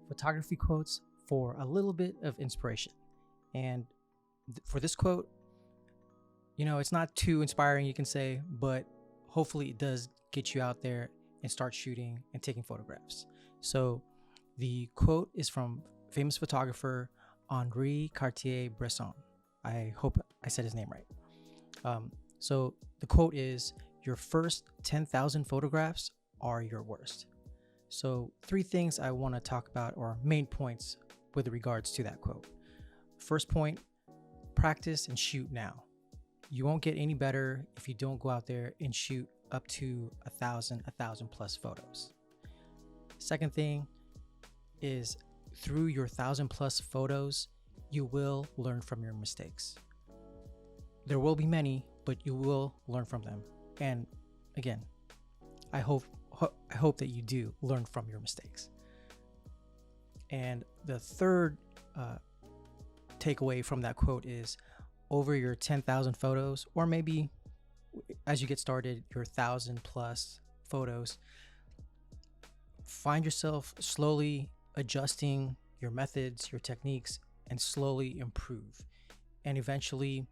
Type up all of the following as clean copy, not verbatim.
photography quotes for a little bit of inspiration. And for this quote, it's not too inspiring, you can say, but hopefully it does get you out there and start shooting and taking photographs. So the quote is from famous photographer Henri Cartier-Bresson. I hope I said his name right. So the quote is, "Your first 10,000 photographs are your worst." So 3 things I want to talk about, or main points with regards to that quote. First point, practice and shoot now. You won't get any better if you don't go out there and shoot up to 1,000 plus photos. Second thing is, through your 1,000 plus photos, you will learn from your mistakes. There will be many, but you will learn from them. And again, I hope that you do learn from your mistakes. And the third takeaway from that quote is, over your 10,000 photos, or maybe as you get started, your 1,000 plus photos, find yourself slowly adjusting your methods, your techniques, and slowly improve. And eventually,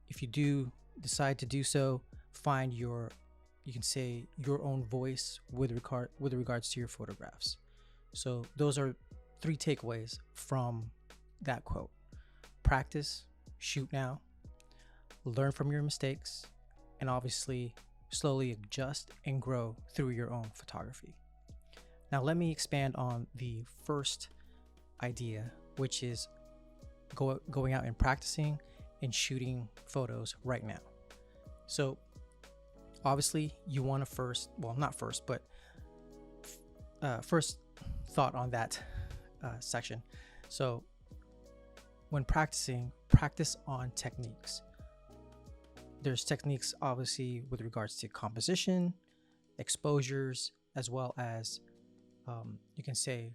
if you do decide to do so, find you can say, your own voice with regards to your photographs. So those are 3 takeaways from that quote. Practice, shoot now, learn from your mistakes, and obviously slowly adjust and grow through your own photography. Now let me expand on the first idea, which is going out and practicing and shooting photos right now. So obviously you want to first thought on that section. So when practicing, practice on techniques. There's techniques obviously with regards to composition, exposures, as well as you can say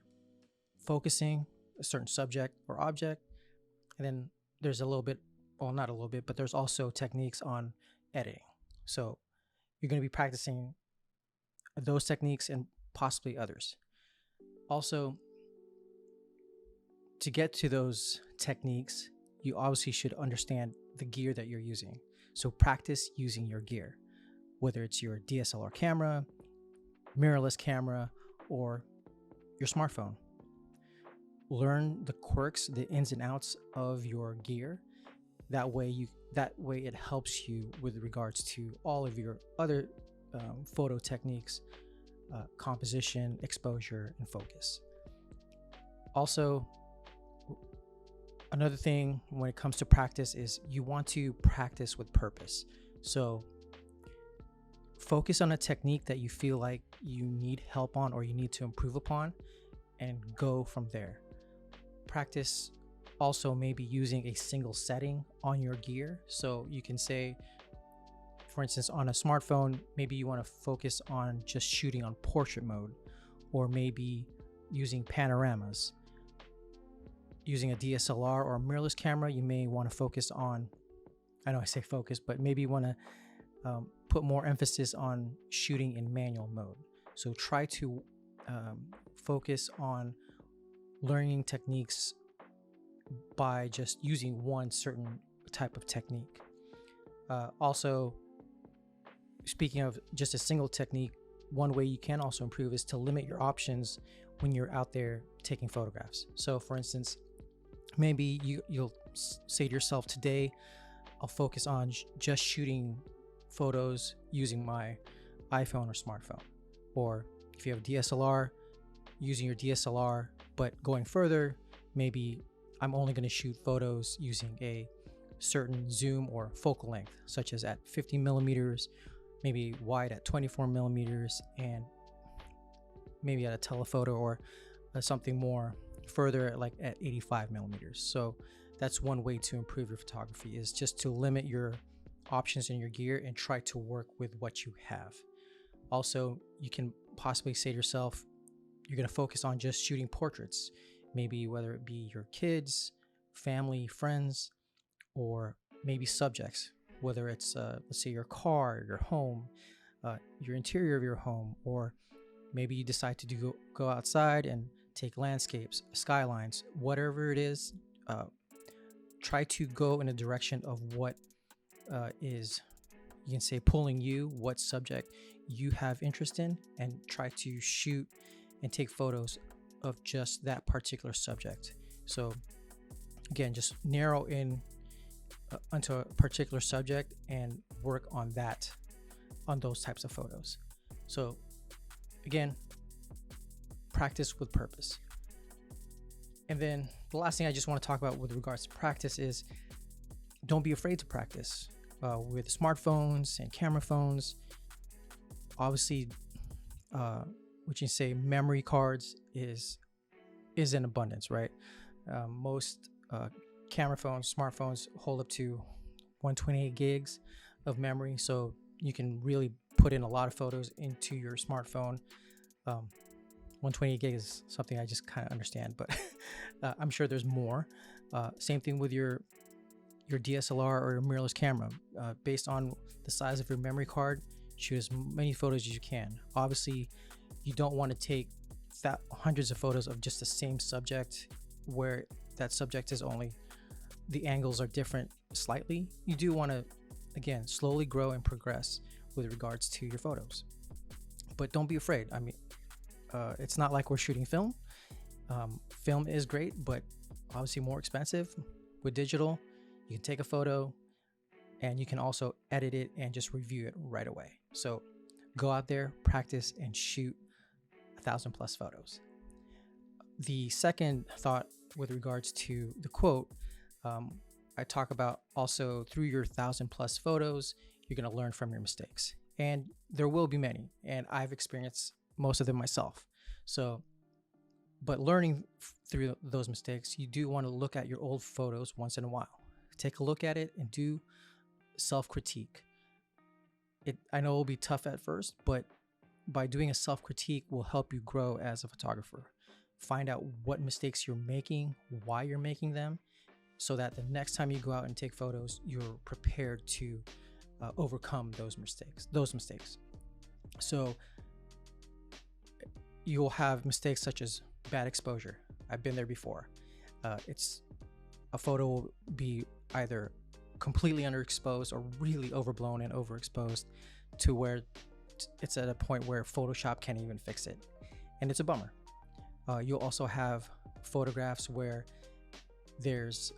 focusing a certain subject or object. And then there's but there's also techniques on editing. So you're going to be practicing those techniques and possibly others. Also, to get to those techniques, you obviously should understand the gear that you're using. So practice using your gear, whether it's your DSLR camera, mirrorless camera, or your smartphone. Learn the quirks, the ins and outs of your gear. That way it helps you with regards to all of your other photo techniques, composition, exposure, and focus. Also, another thing when it comes to practice is you want to practice with purpose. So focus on a technique that you feel like you need help on or you need to improve upon, and go from there. Practice also maybe using a single setting on your gear. So you can say, for instance, on a smartphone, maybe you want to focus on just shooting on portrait mode, or maybe using panoramas. Using a DSLR or a mirrorless camera, you may want to focus on, I know I say focus, but maybe you want to put more emphasis on shooting in manual mode. So try to focus on learning techniques by just using one certain type of technique. Also, speaking of just a single technique, one way you can also improve is to limit your options when you're out there taking photographs. So for instance, maybe you'll say to yourself, today I'll focus on just shooting photos using my iPhone or smartphone. Or if you have a DSLR, using your DSLR, but going further, maybe I'm only going to shoot photos using a certain zoom or focal length, such as at 50 millimeters, maybe wide at 24 millimeters, and maybe at a telephoto or something more further like at 85 millimeters. So that's one way to improve your photography, is just to limit your options in your gear and try to work with what you have. Also, you can possibly say to yourself, you're going to focus on just shooting portraits, maybe whether it be your kids, family, friends, or maybe subjects, whether it's let's say your car, your home, your interior of your home, or maybe you decide to go outside and take landscapes, skylines, whatever it is. Try to go in a direction of what is, you can say, pulling you, what subject you have interest in, and try to shoot and take photos of just that particular subject. So again, just narrow in onto a particular subject and work on that, on those types of photos. So again, practice with purpose. And then the last thing I just want to talk about with regards to practice is don't be afraid to practice with smartphones and camera phones. Obviously, what you say, memory cards is in abundance, right? Most camera phones, smartphones hold up to 128 gigs of memory, so you can really put in a lot of photos into your smartphone. 128 gigs is something I just kind of understand, but I'm sure there's more. Same thing with your DSLR or your mirrorless camera. Based on the size of your memory card, shoot as many photos as you can. Obviously, you don't want to take hundreds of photos of just the same subject where that subject is only, the angles are different slightly. You do want to, again, slowly grow and progress with regards to your photos. But don't be afraid. I mean, it's not like we're shooting film. Film is great, but obviously more expensive. With digital, you can take a photo and you can also edit it and just review it right away. So go out there, practice, and shoot 1,000+ photos. The second thought with regards to the quote, I talk about also through your 1,000+ photos, you're going to learn from your mistakes. And there will be many, and I've experienced most of them myself. So, but learning through those mistakes, you do want to look at your old photos once in a while. Take a look at it and do self-critique. I know it will be tough at first, but by doing a self-critique will help you grow as a photographer. Find out what mistakes you're making, why you're making them, so that the next time you go out and take photos, you're prepared to overcome those mistakes. So you'll have mistakes such as bad exposure. I've been there before. It's a photo will be either completely underexposed or really overblown and overexposed to where it's at a point where Photoshop can't even fix it, and it's a bummer. You'll also have photographs where there's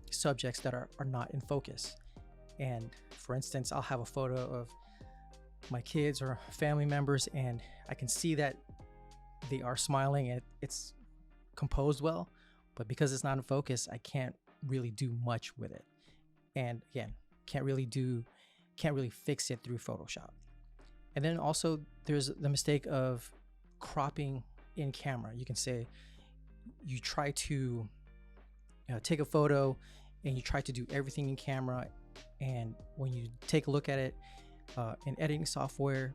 subjects that are not in focus. And for instance, I'll have a photo of my kids or family members, and I can see that they are smiling and it's composed well, but because it's not in focus, I can't really do much with it. And again, can't really fix it through Photoshop. And then also there's the mistake of cropping in camera. You can say you try to take a photo and you try to do everything in camera, and when you take a look at it in editing software,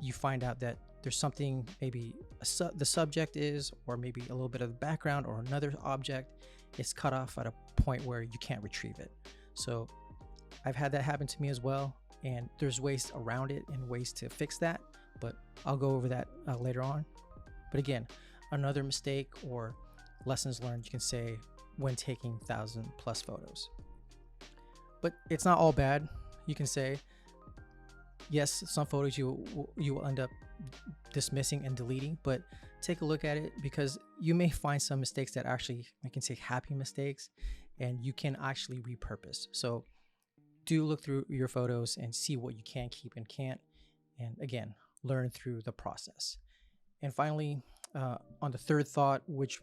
you find out that there's something, maybe the subject is, or maybe a little bit of the background or another object is cut off at a point where you can't retrieve it. So I've had that happen to me as well, and there's ways around it and ways to fix that, but I'll go over that later on. But again, another mistake or lessons learned, you can say, when taking 1,000+ photos. But it's not all bad. You can say, yes, some photos you will end up dismissing and deleting, but take a look at it, because you may find some mistakes that actually, I can say, happy mistakes, and you can actually repurpose. So do look through your photos and see what you can keep and can't, and again, learn through the process. And finally, on the third thought, which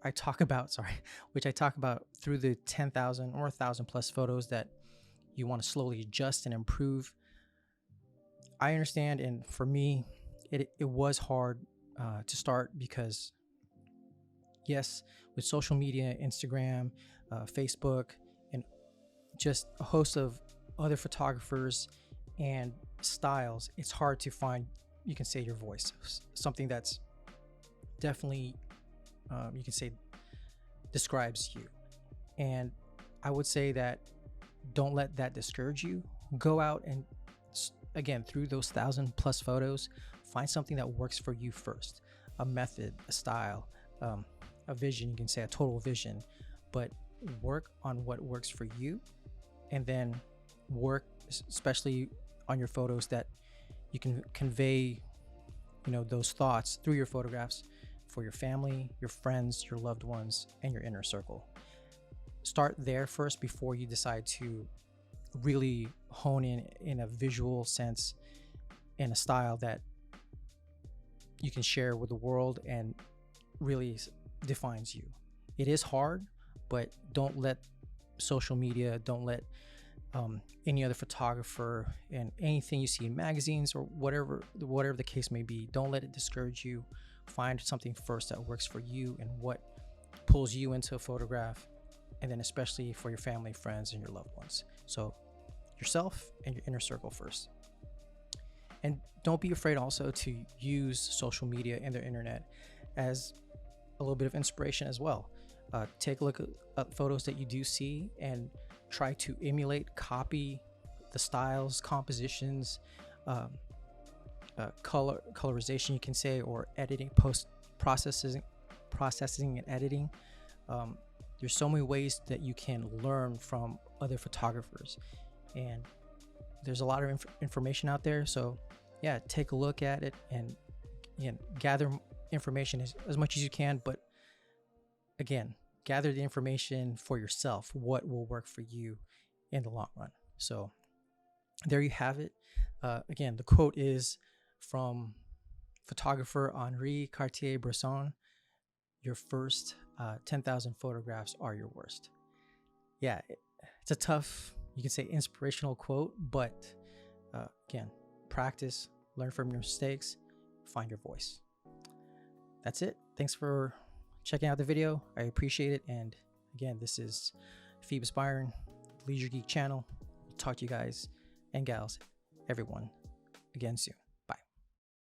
I talk about through the 10,000 or 1,000+ photos that you want to slowly adjust and improve. I understand, and for me, it was hard to start, because yes, with social media, Instagram, Facebook, and just a host of other photographers and styles, it's hard to find, you can say, your voice, something that's definitely you can say describes you. And I would say that don't let that discourage you. Go out and, again, through those 1,000+ photos, find something that works for you first. a method, a style, a vision. You can say a total vision, but work on what works for you, and then work especially on your photos that you can convey, those thoughts through your photographs for your family, your friends, your loved ones, and your inner circle. Start there first before you decide to really hone in a visual sense, in a style that you can share with the world and really defines you. It is hard, but don't let social media, don't let any other photographer and anything you see in magazines or whatever the case may be, don't let it discourage you. Find something first that works for you and what pulls you into a photograph, and then especially for your family, friends, and your loved ones. So yourself and your inner circle first. And don't be afraid also to use social media and the internet as a little bit of inspiration as well. Take a look at photos that you do see and try to emulate, copy the styles, compositions, colorization, you can say, or editing, processing and editing. There's so many ways that you can learn from other photographers, and there's a lot of information out there. So yeah, take a look at it and gather information as much as you can, but again, gather the information for yourself, what will work for you in the long run. So there you have it. Again, the quote is from photographer Henri Cartier-Bresson: your first 10,000 photographs are your worst. Yeah, it's a tough, you can say, inspirational quote, but again, practice, learn from your mistakes, find your voice. That's it. Thanks for checking out the video. I appreciate it. And again, this is Phoebus Byron, Leisure Geek channel. Talk to you guys and gals, everyone, again soon.